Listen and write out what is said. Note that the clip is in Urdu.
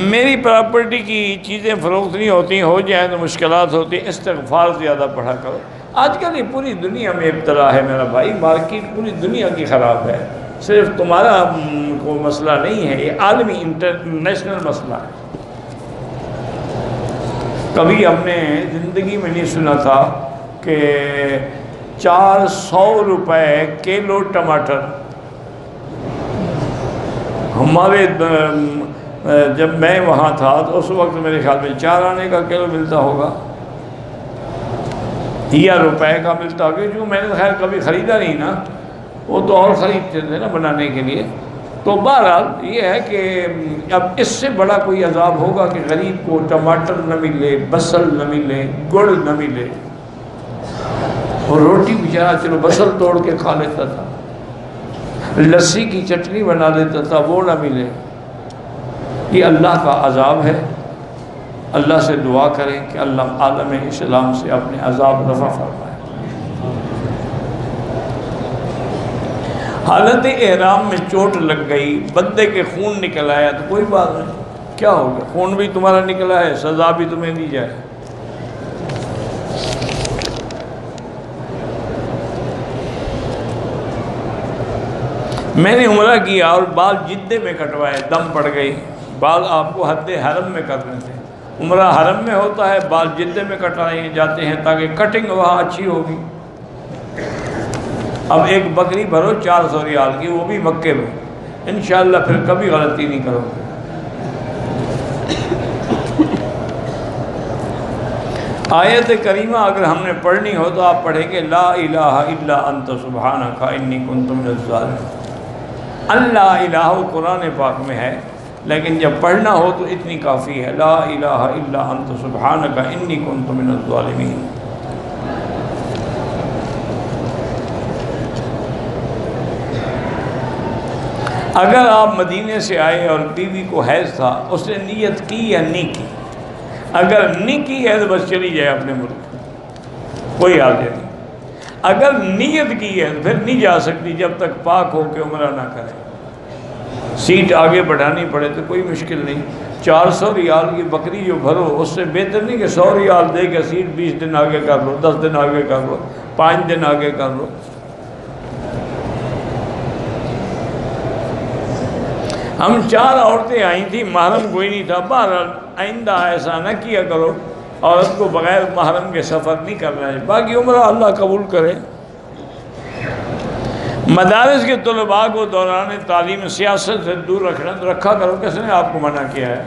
میری پراپرٹی کی چیزیں فروخت نہیں ہوتی، ہو جائیں تو مشکلات ہوتی، استغفار زیادہ پڑھا کرو۔ آج کل یہ پوری دنیا میں ابتلا ہے میرا بھائی، مارکیٹ پوری دنیا کی خراب ہے، صرف تمہارا کوئی مسئلہ نہیں ہے، یہ عالمی انٹرنیشنل مسئلہ ہے۔ کبھی ہم نے زندگی میں نہیں سنا تھا کہ 400 روپے کلو ٹماٹر، ہمارے جب میں وہاں تھا تو اس وقت میرے خیال میں 4 آنے کا کلو ملتا ہوگا یا روپے کا ملتا ہوگا، جو میں نے خیر کبھی خریدا نہیں نا، وہ تو اور خریدتے تھے نا بنانے کے لیے۔ تو بہرحال یہ ہے کہ اب اس سے بڑا کوئی عذاب ہوگا کہ غریب کو ٹماٹر نہ ملے، بصل نہ ملے، گڑ نہ ملے، اور روٹی بیچارہ چلو بصل توڑ کے کھا لیتا تھا، لسی کی چٹنی بنا لیتا تھا، وہ نہ ملے۔ یہ اللہ کا عذاب ہے۔ اللہ سے دعا کریں کہ اللہ عالم اسلام سے اپنے عذاب رفع فرمائے۔ حالت احرام میں چوٹ لگ گئی، بندے کے خون نکل آیا تو کوئی بات نہیں، کیا ہو گیا، خون بھی تمہارا نکلا ہے، سزا بھی تمہیں دی جائے۔ میں نے عمرہ کیا اور بال جدے میں کٹوائے، دم پڑ گئی، بال آپ کو حد حرم میں کرنے تھے، عمرہ حرم میں ہوتا ہے، بال جدے میں کٹائے جاتے ہیں تاکہ کٹنگ وہاں اچھی ہوگی۔ اب ایک بکری بھرو 400 ریال کی، وہ بھی مکے میں، انشاءاللہ پھر کبھی غلطی نہیں کرو گے۔ آیت کریمہ اگر ہم نے پڑھنی ہو تو آپ پڑھیں گے لا الہ الا انت سبحانک انی کنت من الظالمین۔ اللہ الہ قرآن پاک میں ہے، لیکن جب پڑھنا ہو تو اتنی کافی ہے، لا الہ الا انت سبحانک انی کنت من الظالمین۔ اگر آپ مدینے سے آئے اور بیوی کو حیض تھا، اس نے نیت کی یا نہیں کی؟ اگر نہیں کی ہے تو بس چلی جائے اپنے ملک، کوئی حاجت نہیں۔ اگر نیت کی ہے تو پھر نہیں جا سکتی جب تک پاک ہو کے عمرہ نہ کرے۔ سیٹ آگے بڑھانی پڑے تو کوئی مشکل نہیں، 400 ریال کی بکری جو بھرو، اس سے بہتر نہیں کہ 100 ریال دے کے سیٹ 20 دن آگے کر لو، 10 دن آگے کر لو، 5 دن آگے کر لو۔ ہم 4 عورتیں آئی تھیں، محرم کوئی نہیں تھا، بہرحال آئندہ ایسا نہ کیا کرو، عورت کو بغیر محرم کے سفر نہیں کرنا ہے، باقی عمرہ اللہ قبول کرے۔ مدارس کے طلباء کو دوران تعلیم سیاست سے دور رکھنا، تو رکھا کرو، کس نے آپ کو منع کیا ہے؟